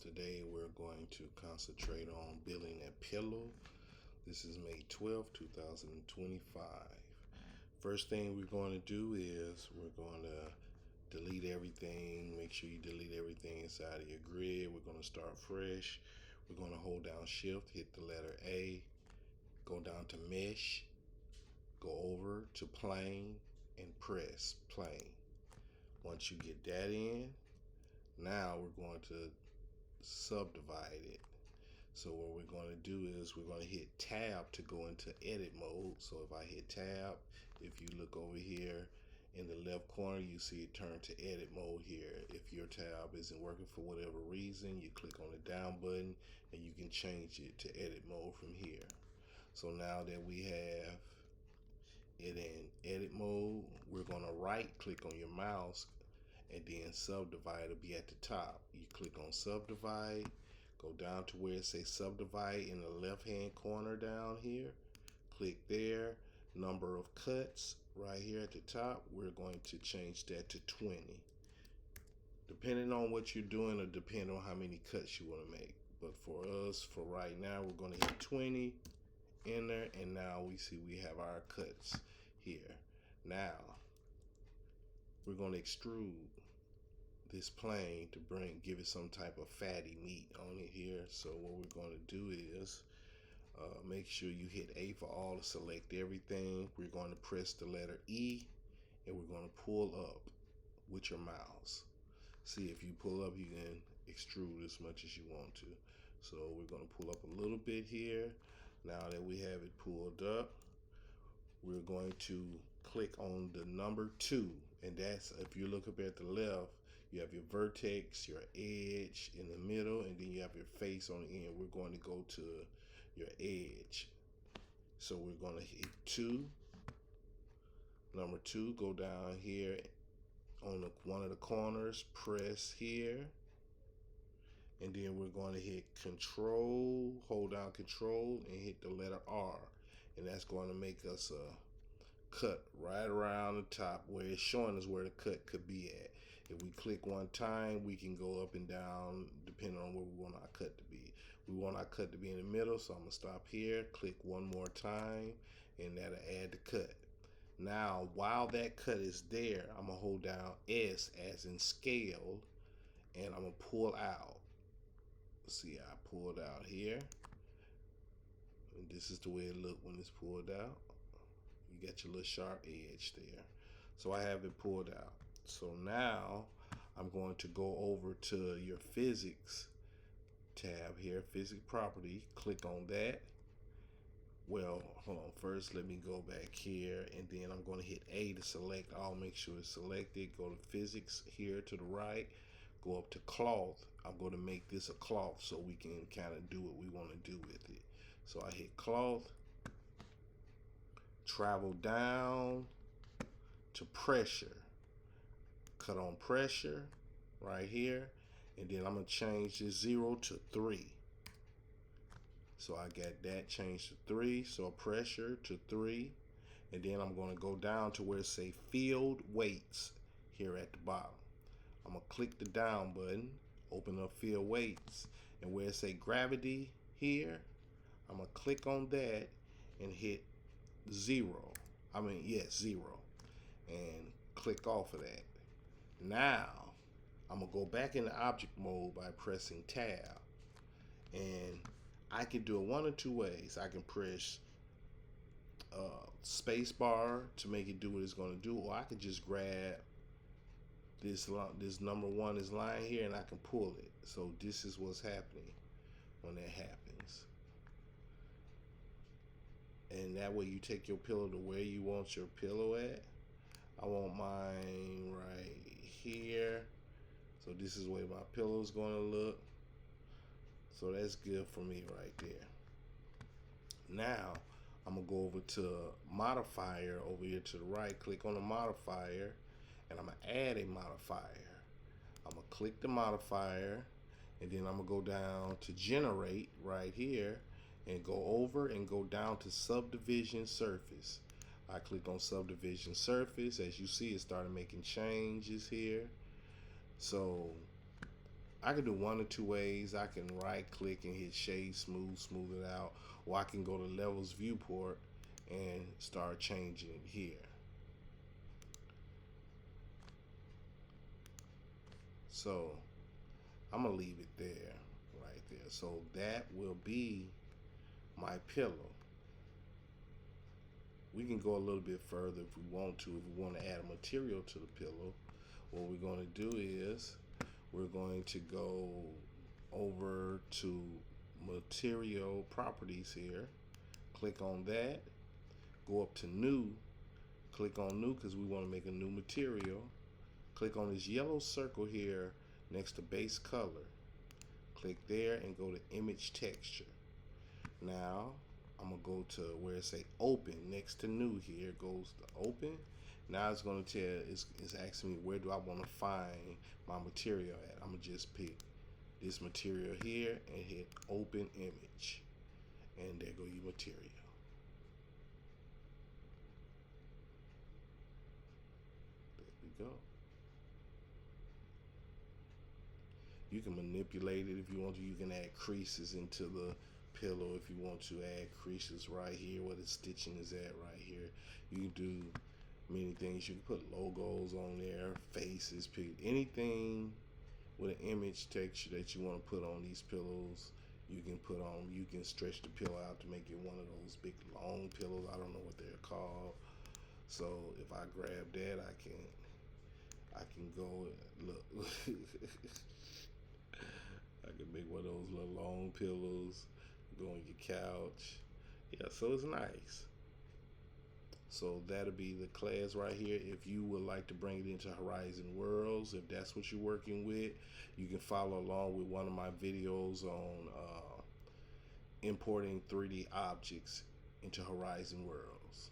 Today we're going to concentrate on building a pillow. This is May 12th, 2025. First thing we're going to do is we're going to delete everything. Make sure you delete everything inside of your grid. We're going to start fresh. We're going to hold down shift, hit the letter A, go down to mesh, go over to plane and press plane. Once you get that in, now we're going to subdivide it. So what we're going to do is we're going to hit tab to go into edit mode. So if I hit tab, if you look over here in the left corner, you see it turn to edit mode here. If your tab isn't working for whatever reason, you click on the down button and you can change it to edit mode from here. So now that we have it in edit mode, we're going to right click on your mouse and then subdivide will be at the top. You click on subdivide, go down to where it says subdivide in the left hand corner down here, click there. Number of cuts right here at the top, we're going to change that to 20. Depending on what you're doing, or depending on how many cuts you want to make. But for us, for right now, we're going to hit 20, enter, and now we see we have our cuts here. Now we're going to extrude this plane to give it some type of fatty meat on it here. So what we're going to do is make sure you hit A for all to select everything. We're going to press the letter E and we're going to pull up with your mouse. See, if you pull up, you can extrude as much as you want to. So we're going to pull up a little bit here. Now that we have it pulled up, we're going to click on the number 2, and that's, if you look up at the left, you have your vertex, your edge in the middle, and then you have your face on the end. We're going to go to your edge. So we're going to hit 2, number 2, go down here on one of the corners, press here, and then we're going to hit control, hold down control and hit the letter R, and that's going to make us a cut right around the top where it's showing us where the cut could be at. If we click one time, we can go up and down depending on where we want our cut to be. We want our cut to be in the middle, so I'm gonna stop here, click one more time, and that'll add the cut. Now while that cut is there, I'm gonna hold down S as in scale, and I'm gonna pull out. See, I pulled out here, and this is the way it looked when it's pulled out. You got your little sharp edge there. So I have it pulled out. So now I'm going to go over to your physics tab here, physics property, click on that. Well, hold on, first let me go back here, and then I'm going to hit A to select all, make sure it's selected. Go to physics here to the right, go up to cloth. I'm going to make this a cloth so we can kind of do what we want to do with it. So I hit cloth, travel down to pressure, cut on pressure right here, and then I'm going to change this 0 to 3. So I got that changed to 3, so pressure to 3, and then I'm going to go down to where it say field weights here at the bottom. I'm going to click the down button, open up field weights, and where it say gravity here, I'm going to click on that and hit 0, and click off of that. Now I'm gonna go back into object mode by pressing tab, and I can do it one of two ways. I can press space bar to make it do what it's going to do, or I can just grab this number 1 is lying here and I can pull it. So this is what's happening when that happens. And that way you take your pillow to where you want your pillow at. I want mine right here. So this is where my pillow is going to look. So that's good for me right there. Now I'm going to go over to modifier over here to the right. Click on the modifier, and I'm going to add a modifier. I'm going to click the modifier, and then I'm going to go down to generate right here and go over and go down to subdivision surface. I click on subdivision surface. As you see, it started making changes here. So I can do one or two ways. I can right click and hit shade smooth, smooth it out, or I can go to levels viewport and start changing it here. So I'm gonna leave it there, right there. So that will be my pillow. We can go a little bit further if we want to. If we want to add a material to the pillow, what we're going to do is we're going to go over to material properties here, click on that, go up to new, click on new because we want to make a new material. Click on this yellow circle here next to base color. Click there and go to image texture. Now I'm gonna go to where it say open next to new. Here goes the open. Now it's gonna tell, it's asking me where do I want to find my material at. I'm gonna just pick this material here and hit open image, and there go your material. There we go. You can manipulate it if you want to. You can add creases into the pillow if you want to add creases right here where the stitching is at right here. You can do many things. You can put logos on there, faces, anything with an image texture that you want to put on these pillows. You can put on, you can stretch the pillow out to make it one of those big long pillows. I don't know what they're called. So if I grab that, I can go look. I can make one of those little long pillows, go on your couch. Yeah, so it's nice. So that'll be the class right here. If you would like to bring it into Horizon Worlds, if that's what you're working with, you can follow along with one of my videos on importing 3D objects into Horizon Worlds.